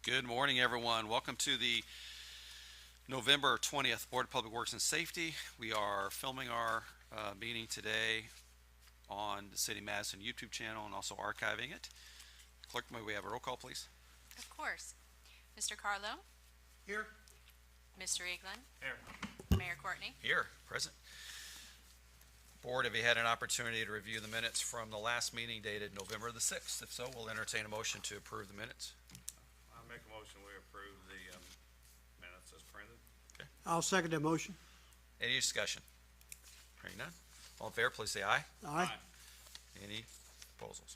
Good morning, everyone. Welcome to the November 20th Board of Public Works and Safety. We are filming our meeting today on the City Madison YouTube channel and also archiving it. Clerk, may we have a roll call, please? Of course. Mr. Carlo? Here. Mr. Eaglin? Here. Mayor Courtney? Here, present. Board, have you had an opportunity to review the minutes from the last meeting dated November the 6th? If so, we'll entertain a motion to approve the minutes. I make a motion we approve the minutes as printed. I'll second that motion. Any discussion? Hearing none. All in favor, please say aye. Aye. Any proposals?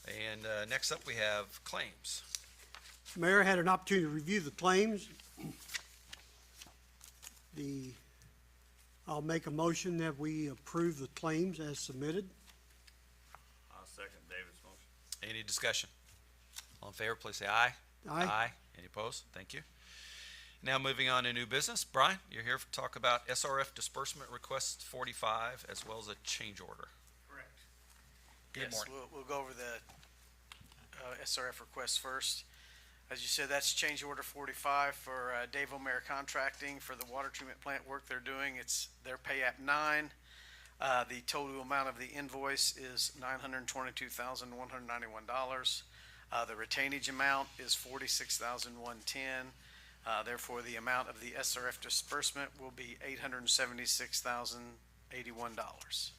And next up, we have claims. Mayor had an opportunity to review the claims. I'll make a motion that we approve the claims as submitted. I'll second David's motion. Any discussion? All in favor, please say aye. Aye. Any opposed? Thank you. Now moving on to new business. Brian, you're here to talk about SRF disbursement request 45 as well as a change order. Correct. Good Yes, morning. we'll go over the SRF request first. As you said, that's change order 45 for Dave O'Meara Contracting for the water treatment plant work they're doing. It's their pay app 9. The total amount of the invoice is $922,191. The retainage amount is $46,110. Therefore, the amount of the SRF disbursement will be $876,081.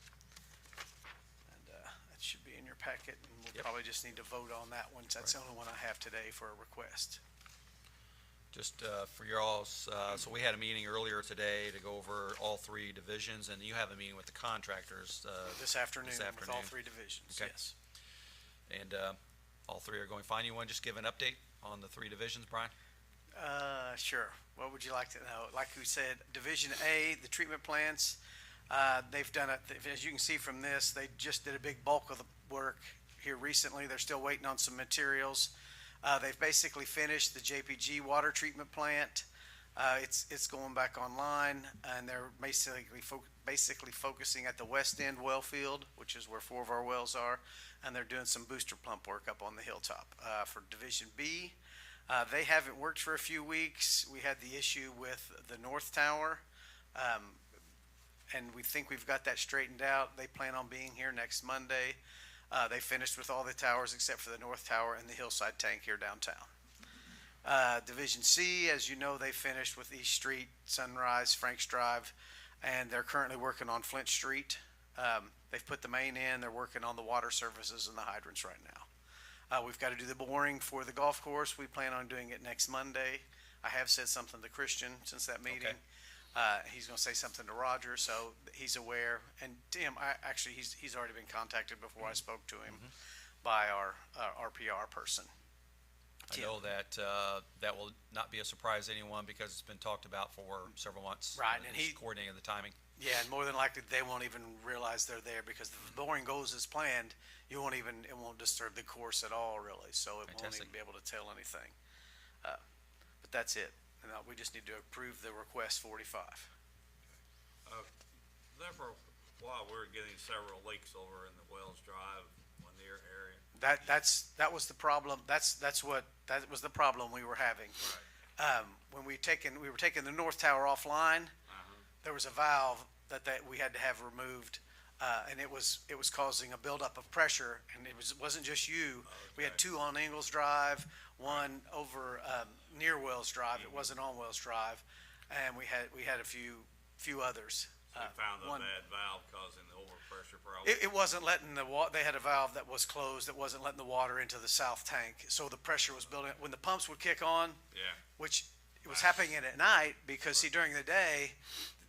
And that should be in your packet, and we'll Yep. probably just need to vote on that one. That's the only one I have today for a request. Just for your all's, so we had a meeting earlier today to go over all three divisions, and you have a meeting with the contractors. This afternoon with all afternoon. 3 divisions, Okay. yes. And all three are going fine. You want to just give an update on the 3 divisions, Brian? Sure. What would you like to know? Like we said, Division A, the treatment plants, they've done it, as you can see from this, they just did a big bulk of the work here recently. They're still waiting on some materials. They've basically finished the JPG water treatment plant. It's going back online, and they're basically focusing at the west end well field, which is where 4 of our wells are, and they're doing some booster pump work up on the hilltop. For Division B, they haven't worked for a few weeks. We had the issue with the north tower, and we think we've got that straightened out. They plan on being here next Monday. They finished with all the towers except for the north tower and the hillside tank here downtown. Division C, as you know, they finished with East Street, Sunrise, Franks Drive, and they're currently working on Flint Street. They've put the main in. They're working on the water services and the hydrants right now. We've got to do the boring for the golf course. We plan on doing it next Monday. I have said something to Christian since that meeting. Okay. He's going to say something to Roger, so he's aware. And Tim, he's already been contacted before I spoke to him by our RPR person. I Tim. know that that will not be a surprise to anyone because it's been talked about for several months. Right, and he's he- coordinating the timing. Yeah, and more than likely, they won't even realize they're there because if the boring goes as planned, it won't disturb the course at all, really. So it won't Fantastic. even be able to tell anything. But that's it. And we just need to approve the request 45. There for a while, we were getting several leaks over in the Wells Drive, one near area. That was the problem. That was the problem we were having. Right. When we were taking the north tower offline, there was a valve that we had to have removed, and it was causing a buildup of pressure. And it wasn't just you. We had Okay. 2 on Ingalls Drive, one over near Wells Drive. It wasn't on Wells Drive, and we had a few others. So we found the one- bad valve causing the overpressure problem. It wasn't letting they had a valve that was closed that wasn't letting the water into the south tank. So the pressure was building. When the pumps would kick on, Yeah. which it was happening at night because, see, during the day,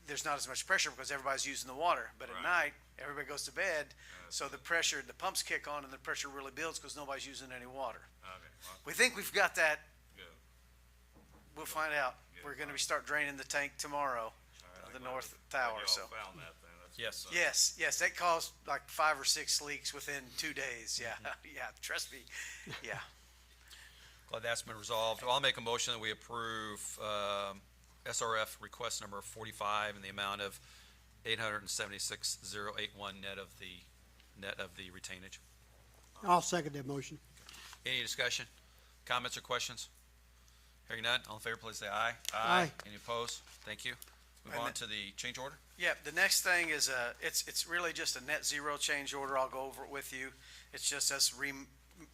there's not as much pressure because everybody's using the water. But at Right. night, everybody goes to bed. So the pumps kick on and the pressure really builds because nobody's using any water. Okay. Well, We think we've got that. good. We'll find out. Good. We're going to start draining the tank tomorrow, All right, the I'm north glad tower. y'all So. found that then. That's- Yes. Yes, that caused like 5 or 6 leaks within 2 days. Yeah, yeah, trust me. Yeah. Glad that's been resolved. I'll make a motion that we approve SRF request number 45 in the amount of $876,081 net of the retainage. I'll second that motion. Any discussion, comments, or questions? Hearing none, all in favor, please say aye. Aye. Any opposed? Thank you. Move And on then- to the change order. Yeah, the next thing is, it's really just a net zero change order. I'll go over it with you. It's just us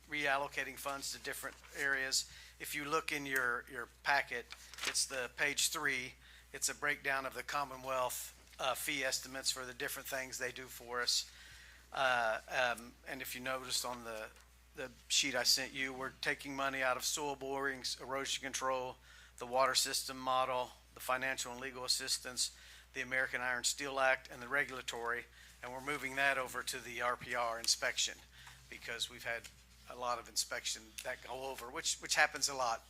reallocating funds to different areas. If you look in your packet, it's the page 3. It's a breakdown of the Commonwealth, fee estimates for the different things they do for us. And if you noticed on the sheet I sent you, we're taking money out of soil borings, erosion control, the water system model, the financial and legal assistance, the American Iron Steel Act, and the regulatory, and we're moving that over to the RPR inspection, because we've had a lot of inspection that go over, which happens a lot.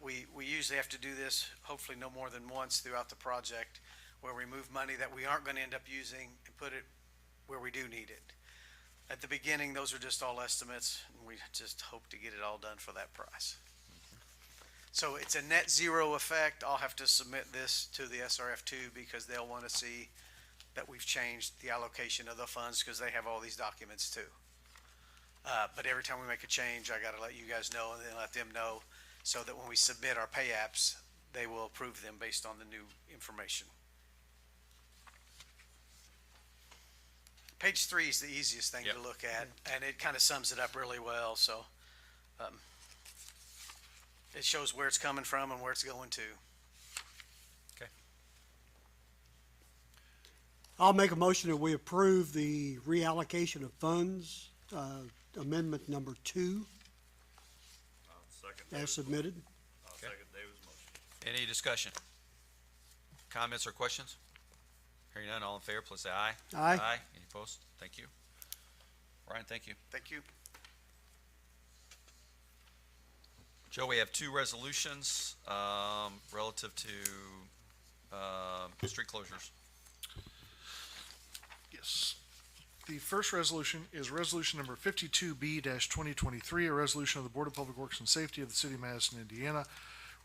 We usually have to do this, hopefully no more than once throughout the project, where we move money that we aren't gonna end up using and put it where we do need it. At the beginning, those are just all estimates, and we just hope to get it all done for that price. So it's a net zero effect. I'll have to submit this to the SRF2 because they'll want to see that we've changed the allocation of the funds, because they have all these documents too. But every time we make a change, I gotta let you guys know and then let them know, so that when we submit our pay apps, they will approve them based on the new information. Page 3 is the easiest thing Yep. to look at, and it kind of sums it up really well, so. It shows where it's coming from and where it's going to. I'll make a motion that we approve the reallocation of funds, amendment number 2, I'll second as David's, submitted. I'll second David's motion. Any discussion? Comments or questions? Hearing none, all in favor, please say aye. Aye. Aye. Any opposed? Thank you. Brian, thank you. Thank you. Joe, we have 2 resolutions, relative to, street closures. Yes. The first resolution is resolution number 52B-2023, a resolution of the Board of Public Works and Safety of the City of Madison, Indiana,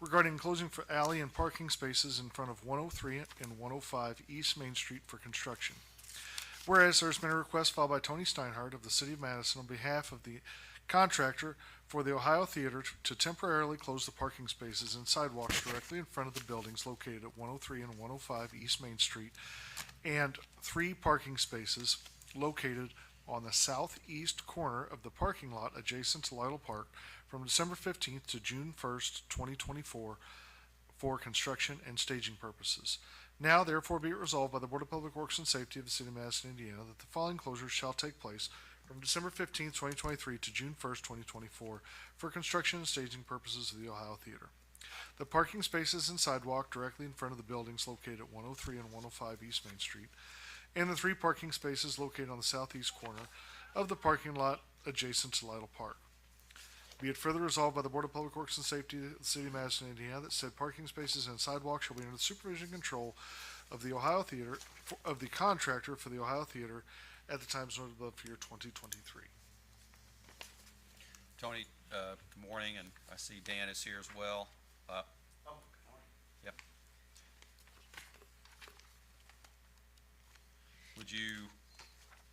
regarding closing for alley and parking spaces in front of 103 and 105 East Main Street for construction. Whereas there's been a request filed by Tony Steinhardt of the City of Madison on behalf of the contractor for the Ohio Theater to temporarily close the parking spaces and sidewalks directly in front of the buildings located at 103 and 105 East Main Street, and 3 parking spaces located on the southeast corner of the parking lot adjacent to Lytle Park from December 15th to June 1st, 2024 for construction and staging purposes. Now therefore be it resolved by the Board of Public Works and Safety of the City of Madison, Indiana, that the following closures shall take place from December 15th, 2023 to June 1st, 2024 for construction and staging purposes of the Ohio Theater. The parking spaces and sidewalk directly in front of the buildings located at 103 and 105 East Main Street, and the 3 parking spaces located on the southeast corner of the parking lot adjacent to Lytle Park. Be it further resolved by the Board of Public Works and Safety of the City of Madison, Indiana, that said parking spaces and sidewalks shall be under the supervision and control of the Ohio Theater, of the contractor for the Ohio Theater at the times noted above for year 2023. Tony, good morning, and I see Dan is here as well. Yep. Would you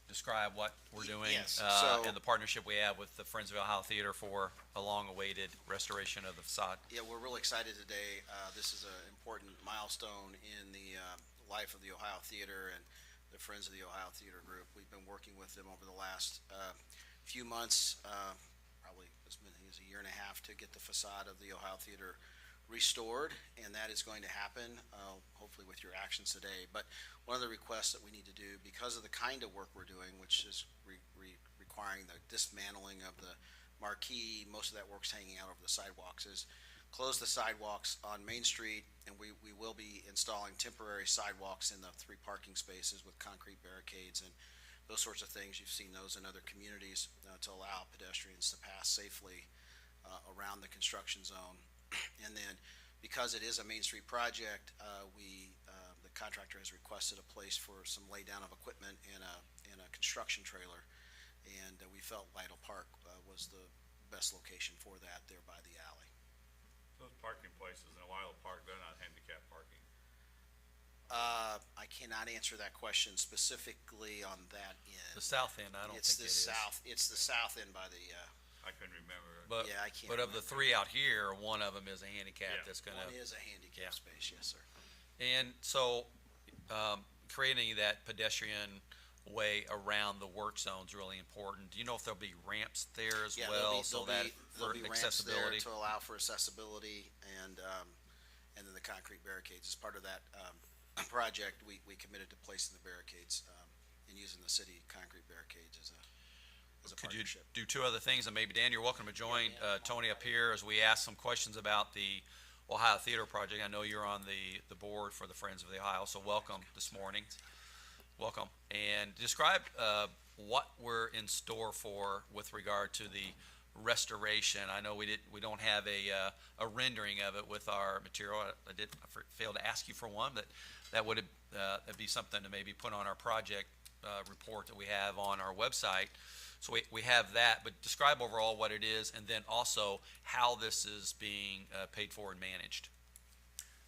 describe what we're doing? Yes, so- And the partnership we have with the Friends of Ohio Theater for a long-awaited restoration of the facade? Yeah, we're really excited today. This is an important milestone in the life of the Ohio Theater and the Friends of the Ohio Theater Group. We've been working with them over the last few months, probably as many as a year and a half, to get the facade of the Ohio Theater restored, and that is going to happen, hopefully with your actions today. But one of the requests that we need to do, because of the kind of work we're doing, which is requiring the dismantling of the marquee, most of that work's hanging out over the sidewalks, is close the sidewalks on Main Street, and we will be installing temporary sidewalks in the 3 parking spaces with concrete barricades and those sorts of things. You've seen those in other communities to allow pedestrians to pass safely around the construction zone. And then, because it is a Main Street project, the contractor has requested a place for some laydown of equipment in a construction trailer, and we felt Lytle Park was the best location for that, there by the alley. Those parking places in Lytle Park, they're not handicap parking. I cannot answer that question specifically on that end. The south end, I don't It's think the it is. south, it's the south end by the, I couldn't remember. But, Yeah, I can't but of the remember. three out here, one of them is a handicap Yeah. that's gonna. One is a handicap Yeah. space, yes, sir. And so, creating that pedestrian way around the work zone is really important. Do you know if there'll be ramps there as Yeah, well, so that there'll for be ramps there accessibility? to allow for accessibility, and then the concrete barricades. As part of that, project, we committed to placing the barricades, and using the city concrete barricades as a Could you partnership. do two other things, and maybe Dan, you're welcome to join, Tony up here as we ask some questions about the Ohio Theater Project. I know you're on the board for the Friends of the Ohio, so welcome this morning. Welcome. And describe, what we're in store for with regard to the restoration. I know we don't have a rendering of it with our material. I failed to ask you for one, but that would, that'd be something to maybe put on our project, report that we have on our website. So we have that, but describe overall what it is, and then also how this is being paid for and managed.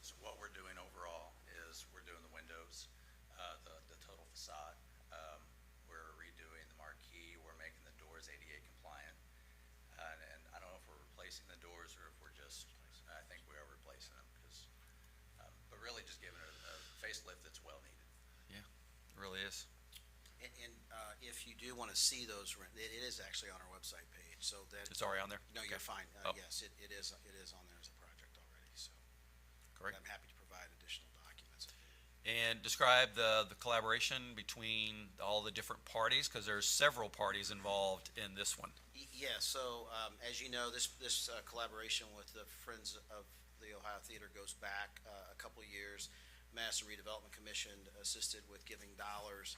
So what we're doing overall is we're doing the windows, the total facade. We're redoing the marquee, we're making the doors ADA compliant. And I don't know if we're replacing the doors or if we're just, I think we are replacing them because, but really just giving it a facelift that's well needed. It really is. And if you do want to see those, it is actually on our website page, so that. It's already on there? No, you're Okay. fine. Oh. Yes, it is on there as a project already, so. Correct. I'm happy to provide additional documents. And describe the collaboration between all the different parties, because there's several parties involved in this one. Yeah, so, as you know, this collaboration with the Friends of the Ohio Theater goes back a couple of years. Madison Redevelopment Commission assisted with giving dollars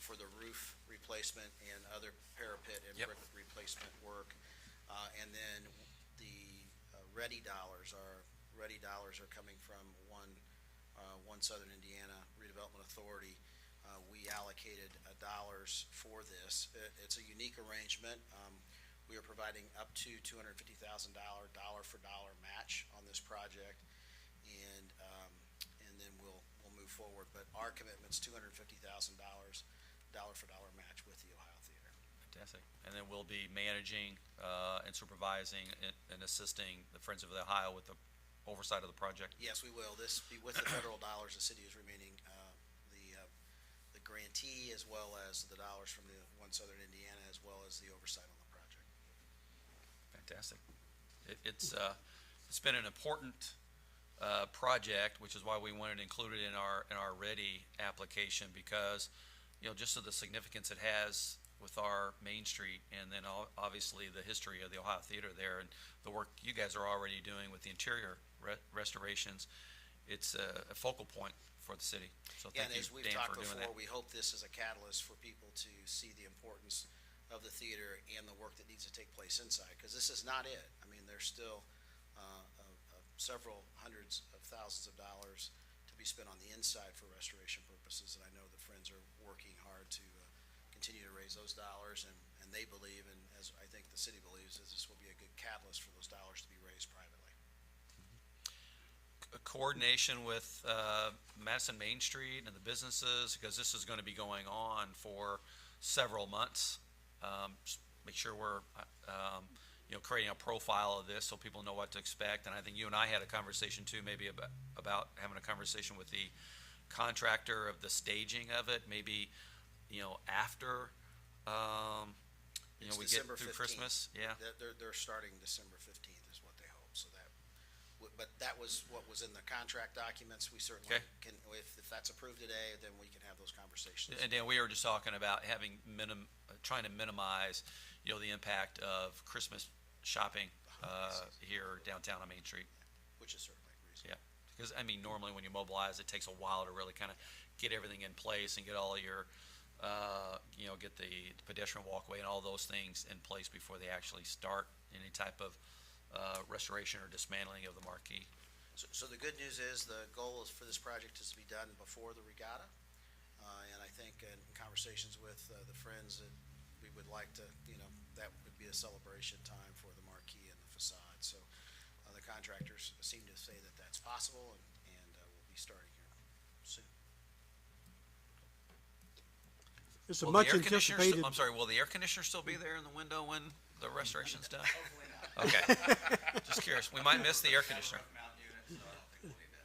for the roof replacement and other parapet and Yep. brick replacement work. And then the ready dollars are coming from One Southern Indiana Redevelopment Authority. We allocated dollars for this. It's a unique arrangement. We are providing up to $250,000 dollar-for-dollar match on this project, and then we'll move forward. But our commitment's $250,000 dollar-for-dollar match with the Ohio Theater. Fantastic. And then we'll be managing and supervising and assisting the Friends of the Ohio with the oversight of the project. Yes, we will. This be with the federal dollars. The city is remaining the grantee, as well as the dollars from the One Southern Indiana, as well as the oversight on the project. Fantastic. It's been an important project, which is why we wanted to include it in our ready application, because just of the significance it has with our Main Street, and then obviously the history of the Ohio Theater there, and the work you guys are already doing with the interior restorations. It's a focal point for the city. So Yeah, thank and you, as we've Dan, talked for doing before, that. we hope this is a catalyst for people to see the importance of the theater and the work that needs to take place inside, because this is not it. I mean, there's still several hundreds of thousands of dollars to be spent on the inside for restoration purposes, and I know the Friends are working hard to continue to raise those dollars, and they believe, and as I think the city believes, is this will be a good catalyst for those dollars to be raised privately. Coordination with Madison Main Street and the businesses, because this is going to be going on for several months. Just make sure we're creating a profile of this so people know what to expect. And I think you and I had a conversation too, maybe about having a conversation with the contractor of the staging of it, maybe after It's we get December through 15th. Christmas. Yeah. They're starting December 15th is what they hope, so that, but that was what was in the contract documents. We certainly Okay. can, if that's approved today, then we can have those conversations. And Dan, we were just talking about trying to minimize, the impact of Christmas shopping here downtown on Main Street. Which is certainly reasonable. Yeah, because normally when you mobilize, it takes a while to really kind of get everything in place and get all your, get the pedestrian walkway and all those things in place before they actually start any type of restoration or dismantling of the marquee. So the good news is the goal is for this project is to be done before the regatta. And I think in conversations with the Friends that we would like to, that would be a celebration time for the marquee and the facade. So the contractors seem to say that that's possible, and we'll be starting here soon. It's a Will much the air conditioner anticipated. I'm sorry, will the air conditioner still be there in the window when the restoration's done? Okay, just curious. We might miss the air conditioner.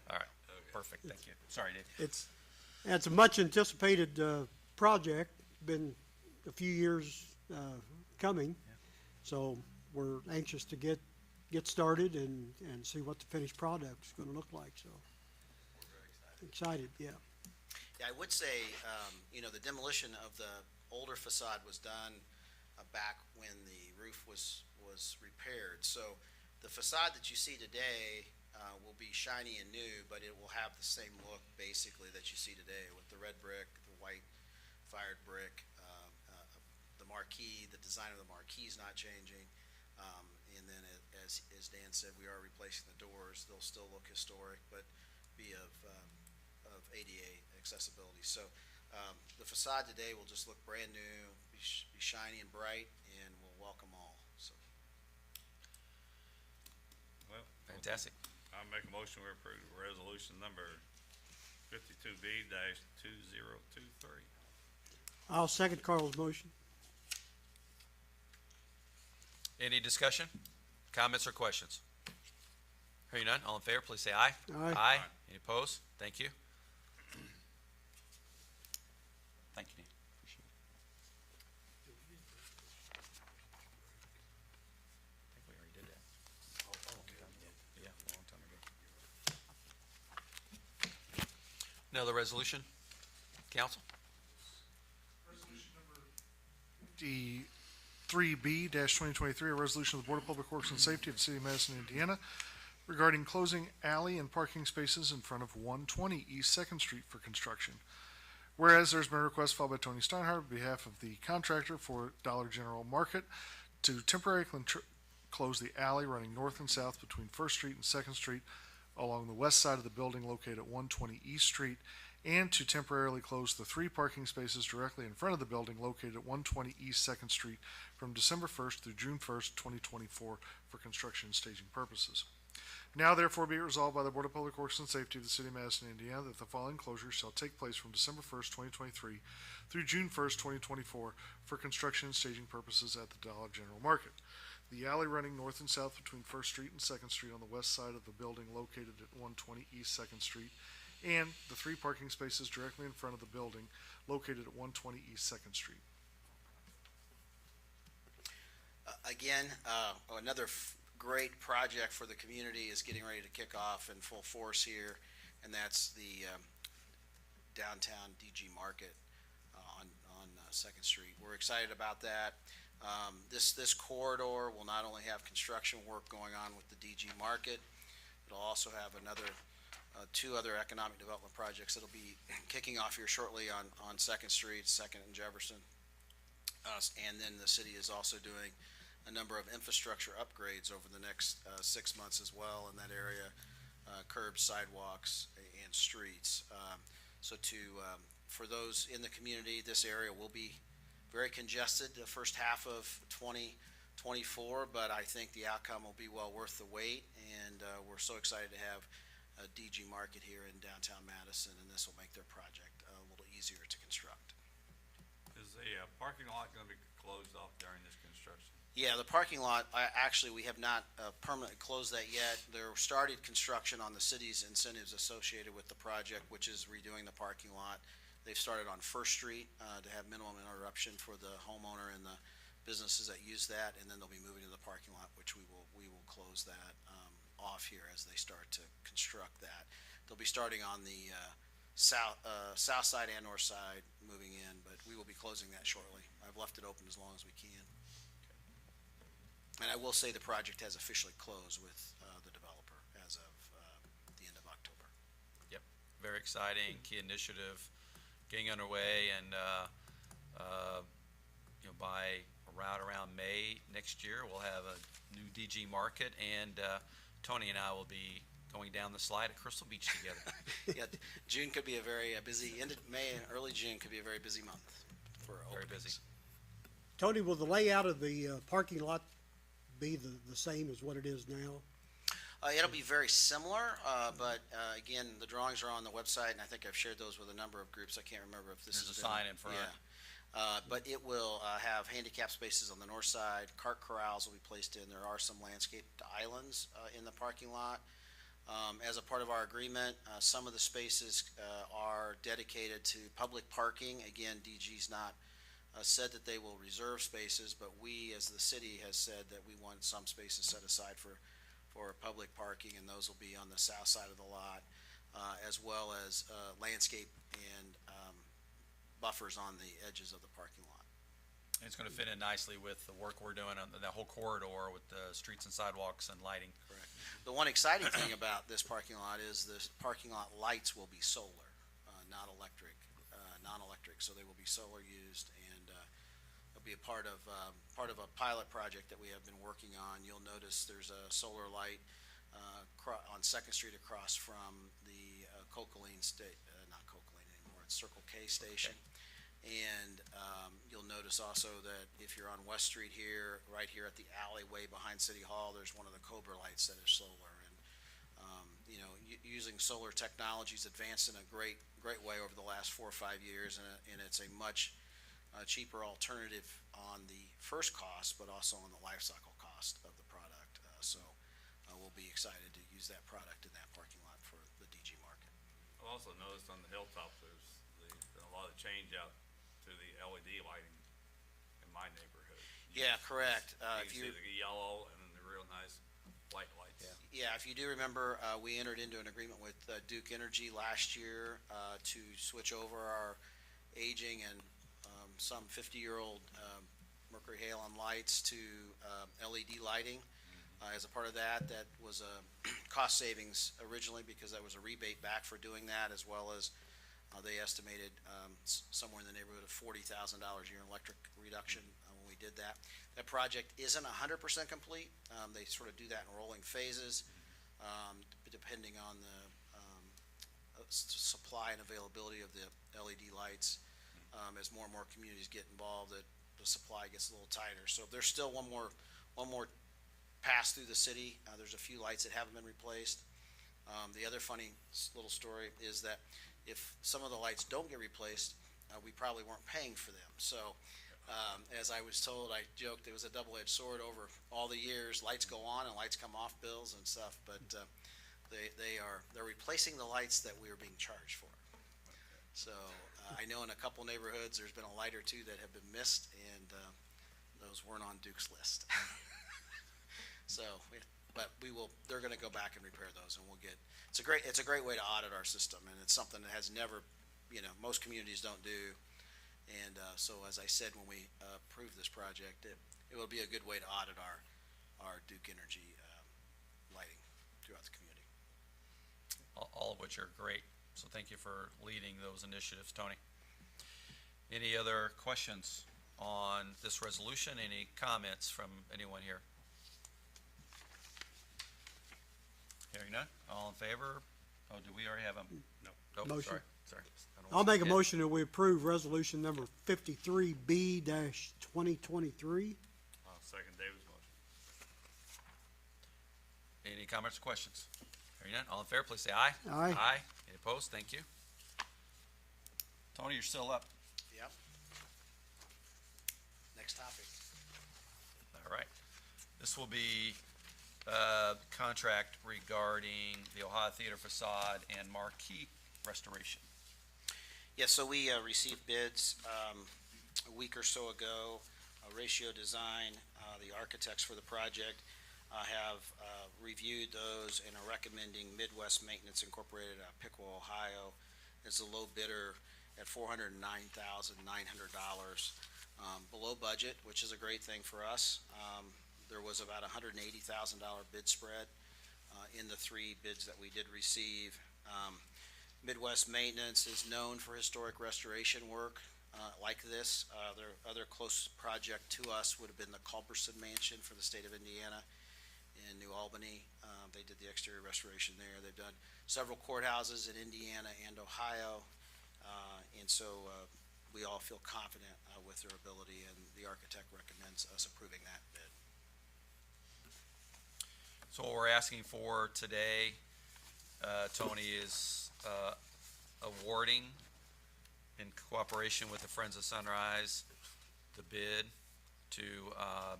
All right, perfect, thank you. Sorry, Dave. It's a much anticipated, project, been a few years, coming. So we're anxious to get started and see what the finished product's gonna look like, so. Excited, yeah. Yeah, I would say, the demolition of the older facade was done back when the roof was repaired. So the facade that you see today will be shiny and new, but it will have the same look basically that you see today with the red brick, the white fired brick, the marquee, the design of the marquee is not changing. And then as Dan said, we are replacing the doors. They'll still look historic, but be of ADA accessibility. So the facade today will just look brand new, be shiny and bright, and will welcome all. So Well, Fantastic. I'll make a motion to approve resolution number 52B-2023. I'll second Carl's motion. Any discussion, comments, or questions? Hearing none, all in favor, please say aye. Aye. Aye. Any opposed? Thank you. Thank you, Dean. Appreciate it. I think we already did that. A long time ago. Yeah, a long time ago. Another resolution, council? Resolution number 53B-2023, a resolution of the Board of Public Works and Safety of the City of Madison, Indiana, regarding closing alley and parking spaces in front of 120 East Second Street for construction. Whereas there's been a request filed by Tony Steinhardt on behalf of the contractor for Dollar General Market to temporarily close the alley running north and south between First Street and Second Street along the west side of the building located at 120 East Street, and to temporarily close the 3 parking spaces directly in front of the building located at 120 East Second Street from December 1st through June 1st, 2024 for construction and staging purposes. Now therefore be it resolved by the Board of Public Works and Safety of the City of Madison, Indiana, that the following closures shall take place from December 1st, 2023 through June 1st, 2024 for construction and staging purposes at the Dollar General Market. The alley running north and south between First Street and Second Street on the west side of the building located at 120 East Second Street, and the 3 parking spaces directly in front of the building located at 120 East Second Street. again, another great project for the community is getting ready to kick off in full force here, and that's the downtown DG Market on Second Street. We're excited about that. This corridor will not only have construction work going on with the DG Market, it'll also have two other economic development projects that'll be kicking off here shortly on Second Street, Second and Jefferson. And then the city is also doing a number of infrastructure upgrades over the next 6 months as well in that area, curbs, sidewalks, and streets. For those in the community, this area will be very congested the first half of 2024, but I think the outcome will be well worth the wait, and we're so excited to have a DG Market here in downtown Madison, and this will make their project a little easier to construct. Is the parking lot gonna be closed off during this construction? Yeah, the parking lot, actually, we have not permanently closed that yet. There started construction on the city's incentives associated with the project, which is redoing the parking lot. They've started on First Street to have minimum interruption for the homeowner and the businesses that use that, and then they'll be moving to the parking lot, which we will close that off here as they start to construct that. They'll be starting on the south side and north side moving in, but we will be closing that shortly. I've left it open as long as we can. And I will say the project has officially closed with the developer as of the end of October. Yep, very exciting, key initiative getting underway, and by around May next year, we'll have a new DG Market, and Tony and I will be going down the slide at Crystal Beach together. Yeah, June could be a very busy, end of May and early June could be a very busy month for Very openings. busy. Tony, will the layout of the parking lot be the same as what it is now? It'll be very similar, but again, the drawings are on the website, and I think I've shared those with a number of groups. I can't remember if this There's is a sign in front. Yeah. But it will have handicap spaces on the north side, cart corrals will be placed in, there are some landscaped islands in the parking lot. As a part of our agreement, some of the spaces are dedicated to public parking. Again, DG's not said that they will reserve spaces, but we, as the city, has said that we want some spaces set aside for public parking, and those will be on the south side of the lot, as well as landscape and buffers on the edges of the parking lot. And it's gonna fit in nicely with the work we're doing on the whole corridor with the streets and sidewalks and lighting. Correct. The one exciting thing about this parking lot is the parking lot lights will be solar, not electric, non-electric, so they will be solar used, and it'll be a part of a pilot project that we have been working on. You'll notice there's a solar light on Second Street across from the Cocoline State, not Cocoline anymore, it's Circle K station. And you'll notice also that if you're on West Street here, right here at the alleyway behind City Hall, there's one of the Cobra lights that is solar. And, using solar technology's advanced in a great way over the last 4 or 5 years, and it's a much cheaper alternative on the first cost, but also on the life cycle cost of the product. So we'll be excited to use that product in that parking lot for the DG market. I've also noticed on the hilltops, there's been a lot of change out to the LED lighting in my neighborhood. Yeah, correct. You can see the yellow and the real nice white lights. Yeah, if you do remember, we entered into an agreement with Duke Energy last year to switch over our aging and some 50-year-old mercury halon lights to LED lighting. As a part of that, that was a cost savings originally because that was a rebate back for doing that, as well as they estimated somewhere in the neighborhood of $40,000 a year in electric reduction when we did that. That project isn't 100% complete. They sort of do that in rolling phases, depending on the supply and availability of the LED lights. As more and more communities get involved, the supply gets a little tighter. So there's still one more pass through the city. There's a few lights that haven't been replaced. The other funny little story is that if some of the lights don't get replaced, we probably weren't paying for them. So, as I was told, I joked it was a double-edged sword over all the years. Lights go on and lights come off bills and stuff, but they're replacing the lights that we were being charged for. So, I know in a couple neighborhoods there's been a light or two that have been missed, and those weren't on Duke's list. So, but they're gonna go back and repair those, and it's a great way to audit our system, and it's something that has never, most communities don't do. And, so as I said, when we approve this project, it will be a good way to audit our Duke Energy, lighting throughout the community. All of which are great, so thank you for leading those initiatives, Tony. Any other questions on this resolution? Any comments from anyone here? Hearing none, all in favor? Oh, do we already have a? No. Oh, Motion. Sorry. I don't I'll want make to a forget. motion that we approve resolution number 53B-2023. I'll second David's motion. Any comments or questions? Hearing none, all in favor, please say aye. Aye. Aye. Any opposed? Thank you. Tony, you're still up. Yep. Next topic. All right. This will be contract regarding the Ohio Theater facade and marquee restoration. Yes, so we received bids a week or so ago. Ratio Design, the architects for the project, have reviewed those and are recommending Midwest Maintenance Incorporated out of Piqua, Ohio, as the low bidder at $409,900, below budget, which is a great thing for us. There was about $180,000 bid spread in the 3 bids that we did receive. Midwest Maintenance is known for historic restoration work like this. Their other close project to us would have been the Culberson Mansion for the state of Indiana in New Albany. They did the exterior restoration there. They've done several courthouses in Indiana and Ohio. And so we all feel confident with their ability, and the architect recommends us approving that bid. So what we're asking for today, Tony, is awarding in cooperation with the Friends of Sunrise, the bid to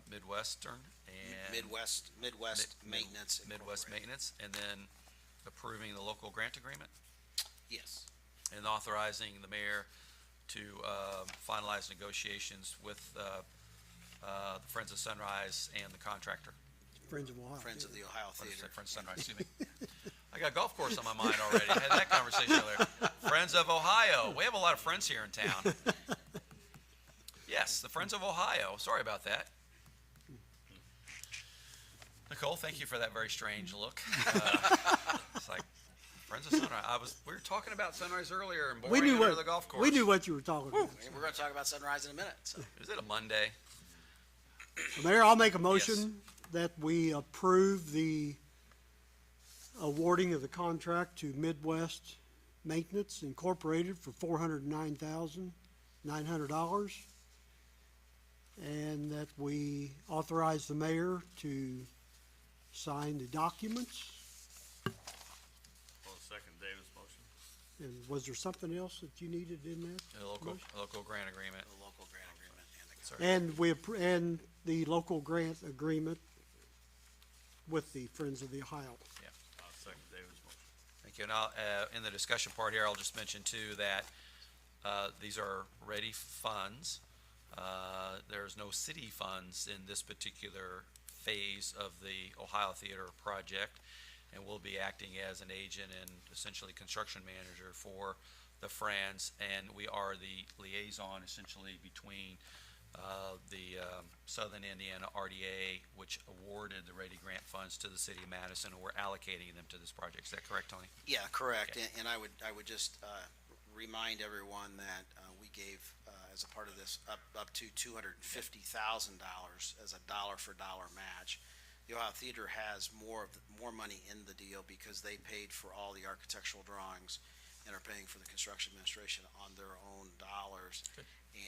Midwestern and Midwest Maintenance Midwest Incorporated. Maintenance, and then approving the local grant agreement Yes, and authorizing the mayor to finalize negotiations with the Friends of Sunrise and the contractor. Friends of Ohio. Friends of the Ohio What did I say? Theater. Friends of Sunrise, excuse me. I got golf course on my mind already. I had that conversation earlier. Friends of Ohio. We have a lot of friends here in town. Yes, the Friends of Ohio. Sorry about that. Nicole, thank you for that very strange look. It's like, Friends of Sunrise. We were talking about Sunrise earlier and We boring knew under the golf course. we knew what you were talking about. And we're gonna talk about Sunrise in a minute, so. Is it a Monday? Mayor, I'll make a motion that we approve the awarding of the contract to Midwest Maintenance Incorporated for $409,900. And that we authorize the mayor to sign the documents. I'll second David's motion. And was there something else that you needed in that? The local grant agreement. The local grant agreement and the. Sorry. And the local grant agreement with the Friends of the Ohio. I'll second David's motion. Thank you. And in the discussion part here, I'll just mention too that these are ready funds. There's no city funds in this particular phase of the Ohio Theater project, and we'll be acting as an agent and essentially construction manager for the Friends, and we are the liaison essentially between the Southern Indiana RDA, which awarded the Ready Grant funds to the city of Madison, and we're allocating them to this project. Is that correct, Tony? Yeah, correct. Okay. And I would just remind everyone that we gave, as a part of this, up to $250,000 as a dollar-for-dollar match. The Ohio Theater has more money in the deal because they paid for all the architectural drawings and are paying for the construction administration on their own dollars. Good.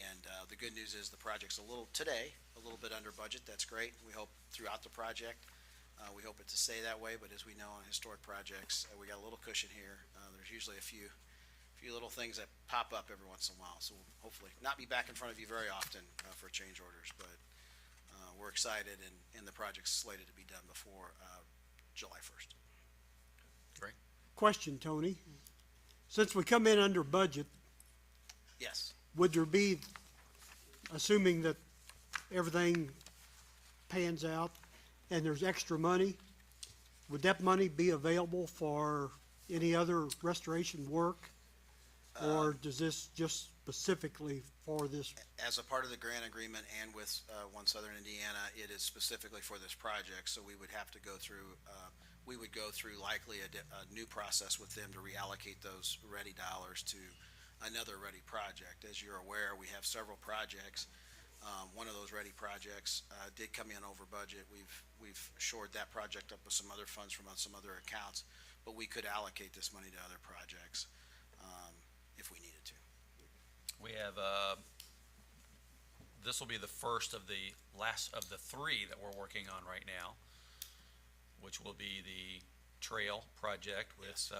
And the good news is the project's a little bit under budget. That's great. We hope throughout the project, we hope it to stay that way, but as we know on historic projects, we got a little cushion here. There's usually a few little things that pop up every once in a while, so we'll hopefully not be back in front of you very often for change orders, but we're excited, and the project's slated to be done before July 1st. Great. Question, Tony. Since we come in under budget, Yes. would there be, assuming that everything pans out and there's extra money, would that money be available for any other restoration work? Or does this just specifically for this? As a part of the grant agreement and with One Southern Indiana, it is specifically for this project, so we would have to go through, likely a new process with them to reallocate those ready dollars to another ready project. As you're aware, we have several projects. One of those ready projects did come in over budget. We've shored that project up with some other funds from some other accounts, but we could allocate this money to other projects if we needed to. We have, this will be the first of the last of the three that we're working on right now, which will be the trail project with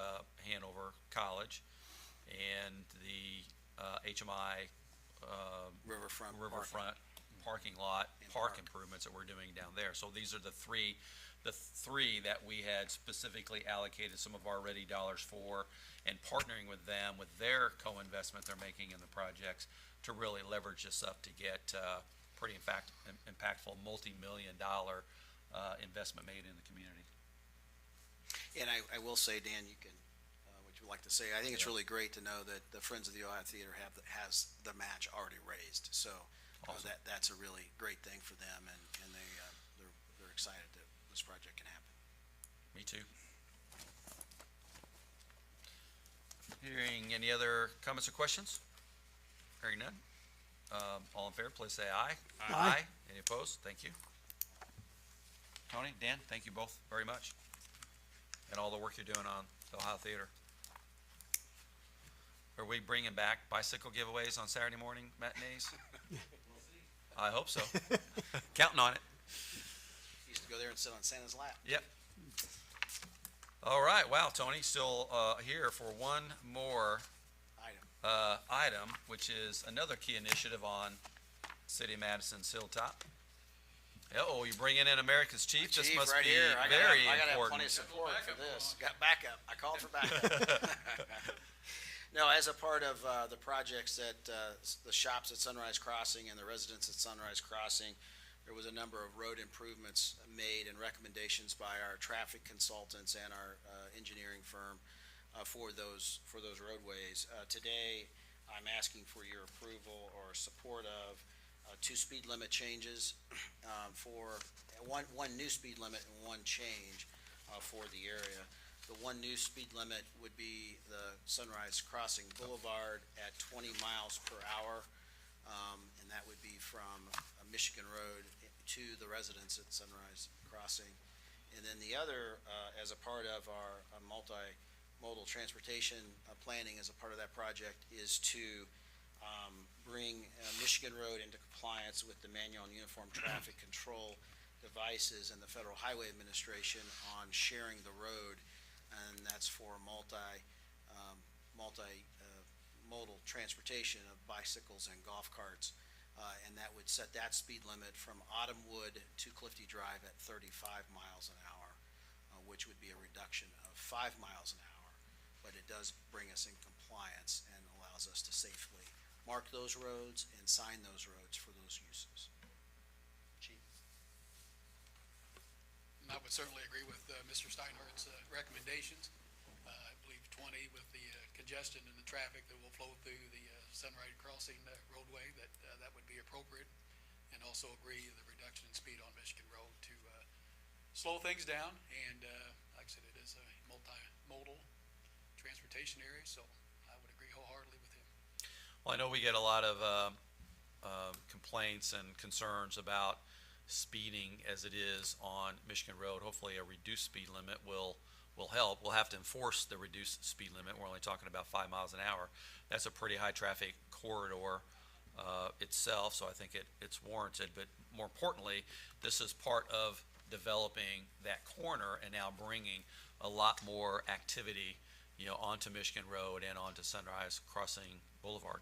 Hanover College and the HMI Riverfront parking lot, And park park. improvements that we're doing down there. So these are the three that we had specifically allocated some of our ready dollars for, and partnering with them with their co-investment they're making in the projects to really leverage this up to get pretty impactful multi-million-dollar investment made in the community. And I will say, Dan, you can, what you would like to say, I think it's really great to know that the Friends of the Ohio Theater has the match already raised. So Awesome. that's a really great thing for them, and they're excited that this project can happen. Me too. Hearing any other comments or questions? Hearing none. All in favor, please say aye. Aye. Any opposed? Thank you. Tony, Dan, thank you both very much. And all the work you're doing on the Ohio Theater. Are we bringing back bicycle giveaways on Saturday morning matinees? I hope so. Counting on it. Used to go there and sit on Santa's lap. Yep. All right, wow, Tony, still here for one more item, which is another key initiative on City of Madison's Hilltop. Uh-oh, you're bringing in America's Chief? This Chief, must right be here. I very gotta have plenty important. of support for this. Got backup. I called for backup. No, as a part of the projects that the shops at Sunrise Crossing and the residents at Sunrise Crossing, there was a number of road improvements made and recommendations by our traffic consultants and our engineering firm for those roadways. Today, I'm asking for your approval or support of two speed limit changes for one new speed limit and one change for the area. The one new speed limit would be the Sunrise Crossing Boulevard at 20 miles per hour, and that would be from Michigan Road to the residents at Sunrise Crossing. And then the other, as a part of our multimodal transportation planning as a part of that project, is to bring Michigan Road into compliance with the manual and uniform traffic control devices and the Federal Highway Administration on sharing the road, and that's for multimodal transportation of bicycles and golf carts, and that would set that speed limit from Autumnwood to Clifty Drive at 35 miles an hour, which would be a reduction of 5 miles an hour, but it does bring us in compliance and allows us to safely mark those roads and sign those roads for those uses. Chief? I would certainly agree with Mr. Steinhardt's recommendations. I believe 20 with the congestion and the traffic that will flow through the Sunrise Crossing roadway, that would be appropriate. And also agree the reduction in speed on Michigan Road to slow things down. And like I said, it is a multimodal transportation area, so I would agree wholeheartedly with him. Well, I know we get a lot of complaints and concerns about speeding as it is on Michigan Road. Hopefully a reduced speed limit will help. We'll have to enforce the reduced speed limit. We're only talking about 5 miles an hour. That's a pretty high traffic corridor itself, so I think it's warranted. But more importantly, this is part of developing that corner and now bringing a lot more activity, onto Michigan Road and onto Sunrise Crossing Boulevard.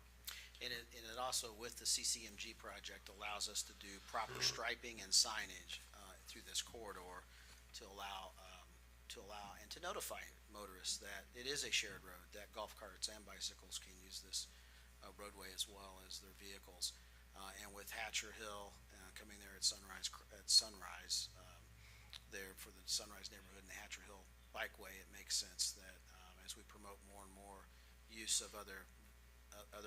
And it also, with the CCMG project, allows us to do proper striping and signage through this corridor to allow and to notify motorists that it is a shared road, that golf carts and bicycles can use this roadway as well as their vehicles. And with Hatcher Hill coming there at Sunrise, there for the Sunrise neighborhood and the Hatcher Hill bikeway, it makes sense that as we promote more and more use of other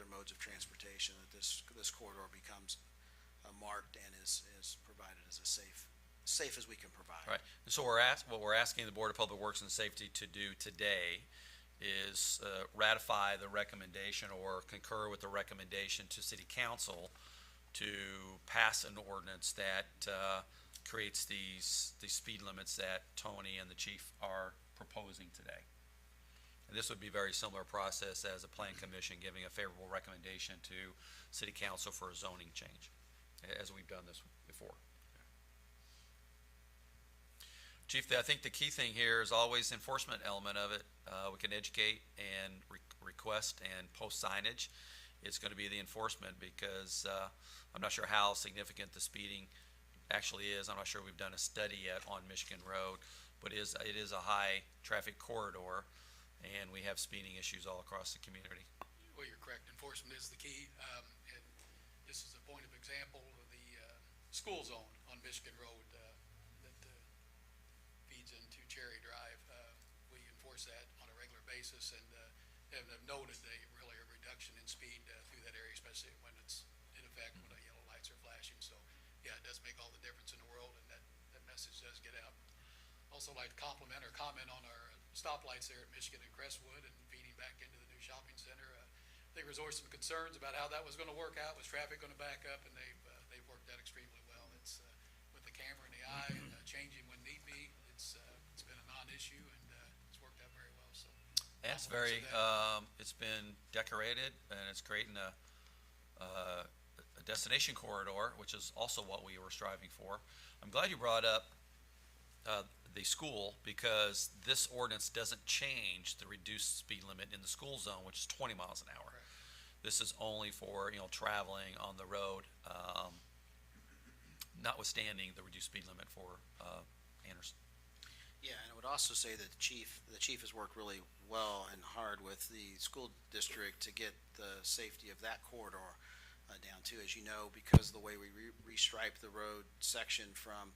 modes of transportation, that this corridor becomes marked and is provided as safe as we can provide. Right. And so what we're asking the Board of Public Works and Safety to do today is ratify the recommendation or concur with the recommendation to City Council to pass an ordinance that creates these speed limits that Tony and the Chief are proposing today. And this would be a very similar process as a Plan Commission giving a favorable recommendation to City Council for a zoning change, as we've done this before. Chief, I think the key thing here is always the enforcement element of it. We can educate and request and post signage. It's going to be the enforcement because I'm not sure how significant the speeding actually is. I'm not sure we've done a study yet on Michigan Road, but it is a high traffic corridor, and we have speeding issues all across the community. Well, you're correct. Enforcement is the key. And this is a point of example of the school zone on Michigan Road that feeds into Cherry Drive. We enforce that on a regular basis and have noted really a reduction in speed through that area, especially when it's in effect when the yellow lights are flashing. So, yeah, it does make all the difference in the world, and that message does get out. Also like to compliment or comment on our stoplights there at Michigan and Crestwood and feeding back into the new shopping center. There was always some concerns about how that was going to work out. Was traffic going to back up? And they've worked that extremely well. It's with the camera in the eye, changing when need be. It's been a non-issue, and it's worked out very well. So Yeah, it's it's been decorated, and it's creating a destination corridor, which is also what we were striving for. I'm glad you brought up the school, because this ordinance doesn't change the reduced speed limit in the school zone, which is 20 miles an hour. This is only for, traveling on the road, notwithstanding the reduced speed limit for, Anderson. Yeah, and I would also say that the chief has worked really well and hard with the school district to get the safety of that corridor down too. As you know, because of the way we restriped the road section from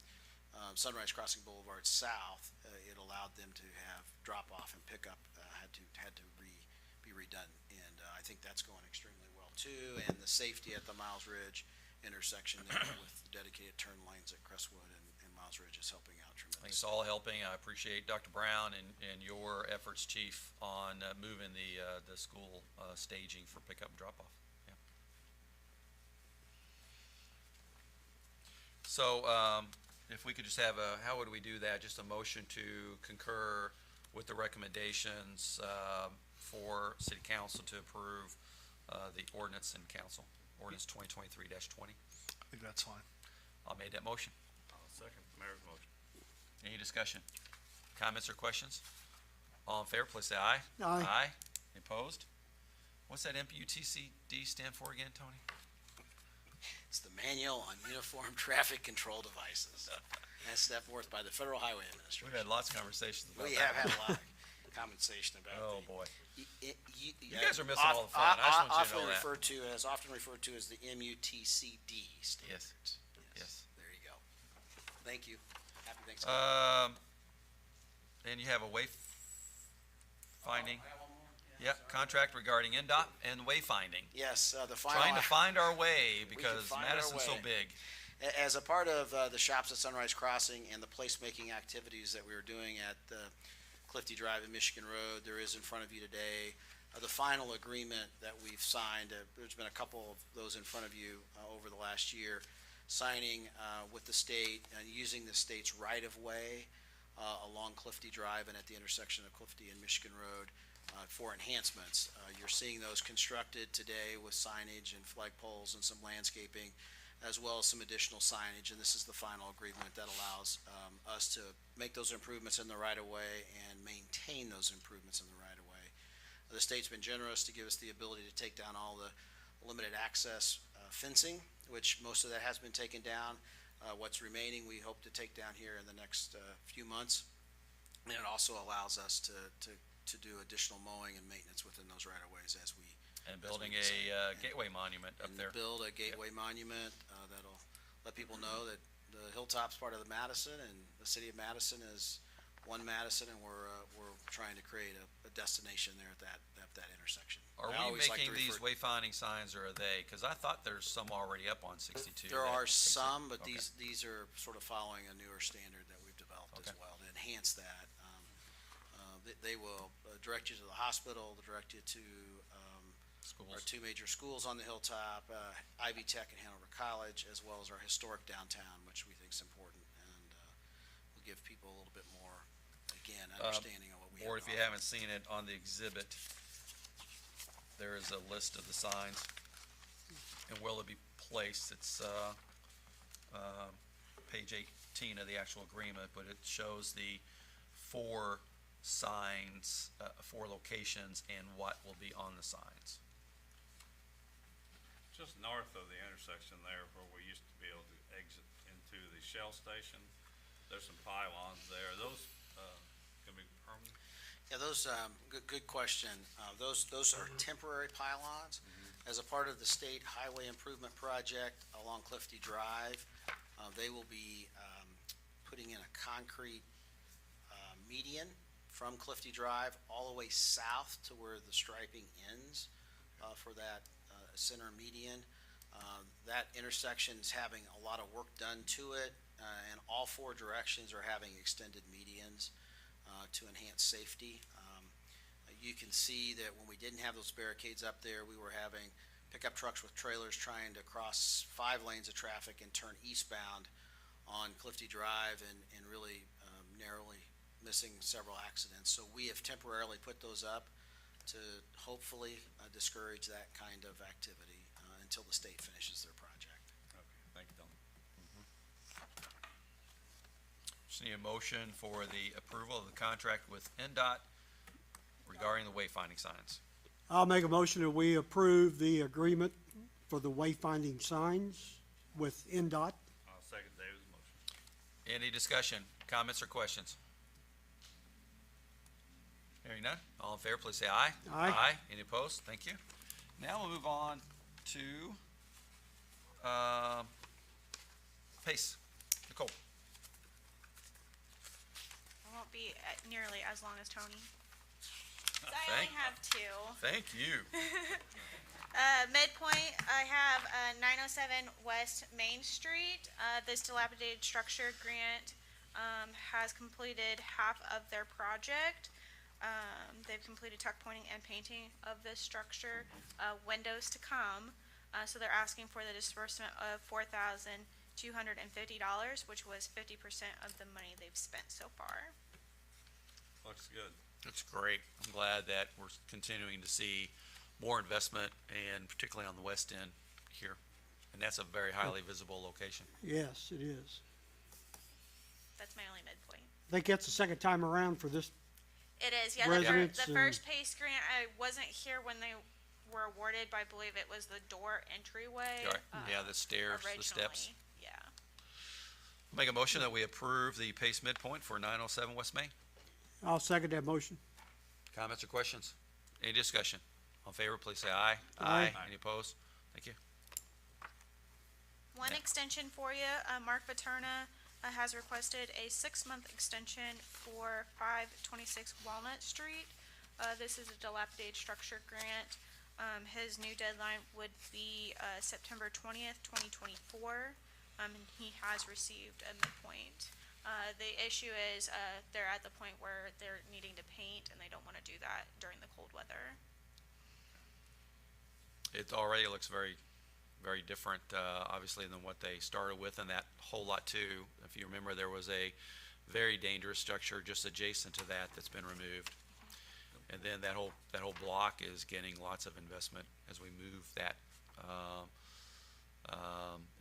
Sunrise Crossing Boulevard south, it allowed them to have drop off and pickup had to be redone, and I think that's going extremely well too. And the safety at the Miles Ridge intersection there with the dedicated turn lanes at Crestwood and Miles Ridge is helping out I think tremendously. it's all helping. I appreciate Dr. Brown and your efforts, Chief, on moving the school staging for pickup and drop-off. Yeah. So, if we could just have how would we do that? Just a motion to concur with the recommendations for City Council to approve the ordinance in council, ordinance 2023-20. I think that's fine. I'll make that motion. I'll second the mayor's motion. Any discussion? Comments or questions? All in favor, please say aye. Aye. Aye. Opposed? What's that MUTCD stand for again, Tony? It's the Manual on Uniform Traffic Control Devices. That's set forth by the Federal Highway We've Administration. had lots of conversations about We that. have had a lot of conversation about Oh, the boy. You You guys are missing all the fun. I just want you to know that. often referred to as the MUTCD standard. Yes. There you go. Thank you. Happy Thanksgiving. And you have a wayfinding. Yeah, contract regarding NDOT and wayfinding. Yes, the final. Trying to find our way because find our Madison's so way. big. As a part of the shops at Sunrise Crossing and the placemaking activities that we were doing at Clifty Drive and Michigan Road, there is in front of you today the final agreement that we've signed. There's been a couple of those in front of you over the last year, signing with the state and using the state's right-of-way along Clifty Drive and at the intersection of Clifty and Michigan Road for enhancements. You're seeing those constructed today with signage and flagpoles and some landscaping, as well as some additional signage, and this is the final agreement that allows us to make those improvements in the right-of-way and maintain those improvements in the right-of-way. The state's been generous to give us the ability to take down all the limited access fencing, which most of that has been taken down. What's remaining, we hope to take down here in the next few months. And it also allows us to do additional mowing and maintenance within those right-of-ways as we And building As we a decide. gateway monument up and there. build a gateway monument that'll let people know that the Hilltop's part of the Madison, and the city of Madison is one Madison, and we're trying to create a destination there at that intersection. Are I we always like to making these refer- wayfinding signs, or are they? Because I thought there's some already up on 62. There that are exist. some, but Okay. these are sort of following a newer standard that we've developed as Okay. well to enhance that. They will direct you to the hospital, they'll direct you to Schools. our two major schools on the Hilltop, Ivy Tech and Hanover College, as well as our historic downtown, which we think is important, and will give people a little bit more, again, understanding of what we have. Or to if you offer. haven't seen it on the exhibit, there is a list of the signs and where they'll be placed. It's page 18 of the actual agreement, but it shows the 4 signs, 4 locations, and what will be on the signs. Just north of the intersection there where we used to be able to exit into the Shell station, there's some pylons there. Are those, gonna be permanent? Yeah, those, good question. Those are temporary pylons. As a part of the state highway improvement project along Clifty Drive, they will be, putting in a concrete, median from Clifty Drive all the way south to where the striping ends, for that, center median. That intersection is having a lot of work done to it, and all 4 directions are having extended medians to enhance safety. You can see that when we didn't have those barricades up there, we were having pickup trucks with trailers trying to cross 5 lanes of traffic and turn eastbound on Clifty Drive and really narrowly missing several accidents. So we have temporarily put those up to hopefully discourage that kind of activity until the state finishes their project. Okay, thank you, Don. Just need a motion for the approval of the contract with NDOT regarding the wayfinding signs. I'll make a motion that we approve the agreement for the wayfinding signs with NDOT. I'll second David's motion. Any discussion, comments, or questions? Hearing none, all in favor, please say aye. Aye. Aye. Any opposed? Thank you. Now we'll move on to, Pace. Nicole. I won't be nearly as long as Tony. 'Cause I Thank- only have two. Thank you. Midpoint, I have 907 West Main Street. This dilapidated structure grant has completed half of their project. They've completed tuck pointing and painting of this structure, windows to come. So they're asking for the disbursement of $4,250, which was 50% of the money they've spent so far. Looks good. That's great. I'm glad that we're continuing to see more investment, and particularly on the west end here. And that's a very highly visible location. Yes, it is. That's my only midpoint. I think that's the second time around for this. It is, yeah. Residents The and- first PACE grant, I wasn't here when they were awarded, but I believe it was the door entryway. Right. Yeah, the stairs, the steps. originally, Yeah. Make a motion that we approve the Pace midpoint for 907 West Main. I'll second that motion. Comments or questions? Any discussion? All in favor, please say aye. Aye. Any opposed? Thank you. One Yeah. extension for you, Mark Paterna has requested a 6-month extension for 526 Walnut Street. This is a dilapidated structure grant. His new deadline would be September 20th, 2024, and he has received a midpoint. The issue is they're at the point where they're needing to paint, and they don't want to do that during the cold weather. It already looks very, very different, obviously, than what they started with, and that whole lot too. If you remember, there was a very dangerous structure just adjacent to that that's been removed. And then that whole block is getting lots of investment as we move that,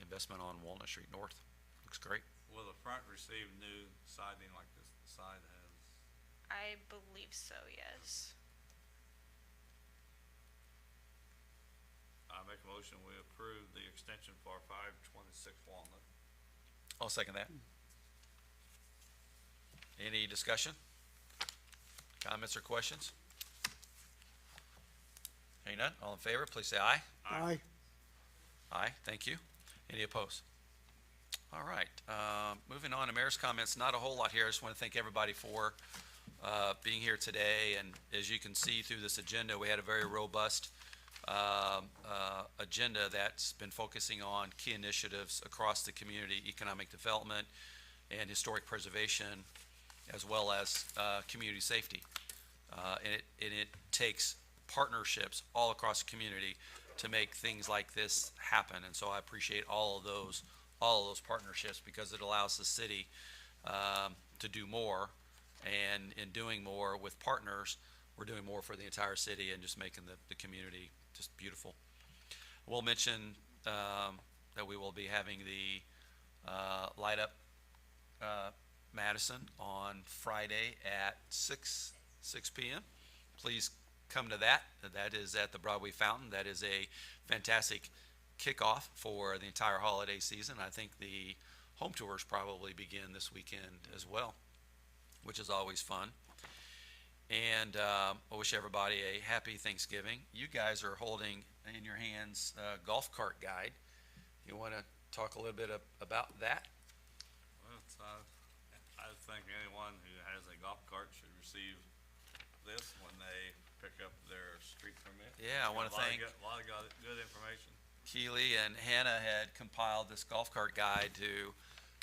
investment on Walnut Street North. Looks great. Will the front receive new siding like this side has? I believe so, yes. I make a motion, we approve the extension for 526 Walnut. I'll second that. Any discussion? Comments or questions? Hearing none, all in favor, please say aye. Aye. Aye, thank you. Any opposed? All right, moving on to mayor's comments, not a whole lot here. I just want to thank everybody for being here today. And as you can see through this agenda, we had a very robust agenda that's been focusing on key initiatives across the community, economic development and historic preservation, as well as community safety. And it takes partnerships all across the community to make things like this happen. And so I appreciate all of those partnerships, because it allows the city to do more. And in doing more with partners, we're doing more for the entire city and just making the community just beautiful. We'll mention that we will be having the Light Up Madison on Friday at 6 p.m. Please come to that. That is at the Broadway Fountain. That is a fantastic kickoff for the entire holiday season. I think the home tours probably begin this weekend as well, which is always fun. And I wish everybody a happy Thanksgiving. You guys are holding in your hands a golf cart guide. You want to talk a little bit about that? Well, I think anyone who has a golf cart should receive this when they pick up their street permit. Yeah, I want to thank A lot of good information. Keely and Hannah had compiled this golf cart guide to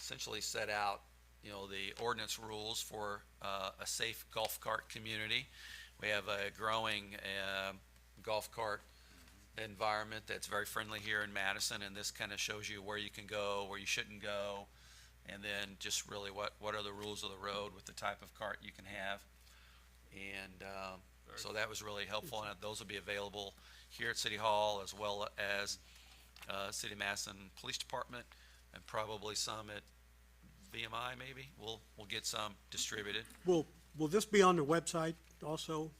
essentially set out, the ordinance rules for a safe golf cart community. We have a growing golf cart environment that's very friendly here in Madison, and this kind of shows you where you can go, where you shouldn't go, and then just really what are the rules of the road with the type of cart you can have. And so that was really helpful, and those will be available here at City Hall, as well as City of Madison Police Department, and probably some at VMI maybe. We'll get some distributed. Will this be on the website also?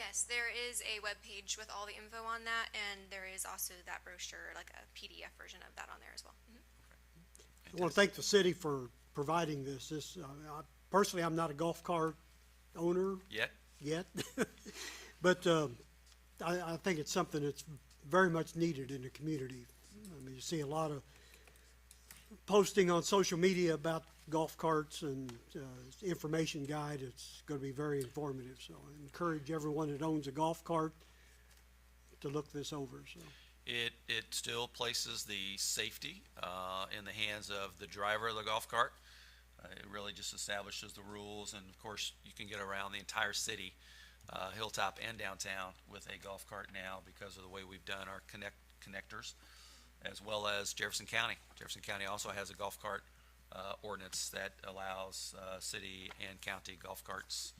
Yes, there is a web page with all the info on that, and there is also that brochure, like a PDF version of that on there as well. I want to thank the city for providing this. Personally, I'm not a golf cart owner Yet, but I think it's something that's very much needed in the community. I mean, you see a lot of posting on social media about golf carts and information guide. It's going to be very informative. So I encourage everyone that owns a golf cart to look this over. So. it still places the safety in the hands of the driver of the golf cart. It really just establishes the rules, and of course, you can get around the entire city, Hilltop and downtown, with a golf cart now because of the way we've done our connectors, as well as Jefferson County. Jefferson County also has a golf cart ordinance that allows city and county golf carts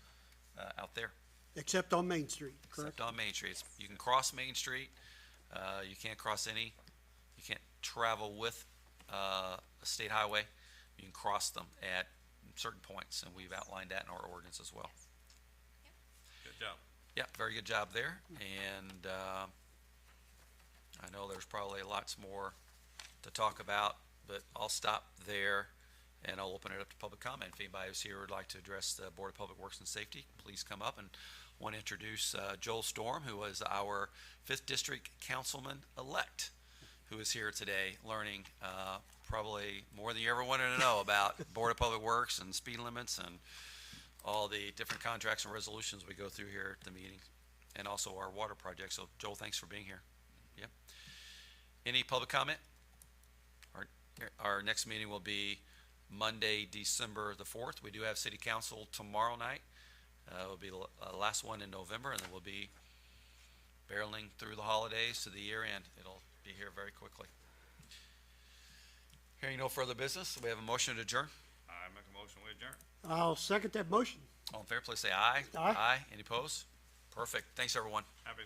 out there. Except on Main Street, correct? Except on Main Street. You can cross Main Street. You can't cross you can't travel with a state highway. You can cross them at certain points, and we've outlined that in our ordinance as well. Good job. Yeah, very good job there. And I know there's probably lots more to talk about, but I'll stop there and I'll open it up to public comment. If anybody who's here would like to address the Board of Public Works and Safety, please come up. And want to introduce Joel Storm, who is our 5th District Councilman-elect, who is here today learning probably more than you ever wanted to know about Board of Public Works and speed limits and all the different contracts and resolutions we go through here at the meeting, and also our water project. So Joel, thanks for being here. Yep. Any public comment? Our next meeting will be Monday, December the 4th. We do have city council tomorrow night. It will be the last one in November, and then we'll be barreling through the holidays to the year end. It'll be here very quickly. Hearing no further business, we have a motion to adjourn. I make a motion, we adjourn. I'll second that motion. All in favor, please say aye. Aye. Any opposed? Perfect. Thanks, everyone. Happy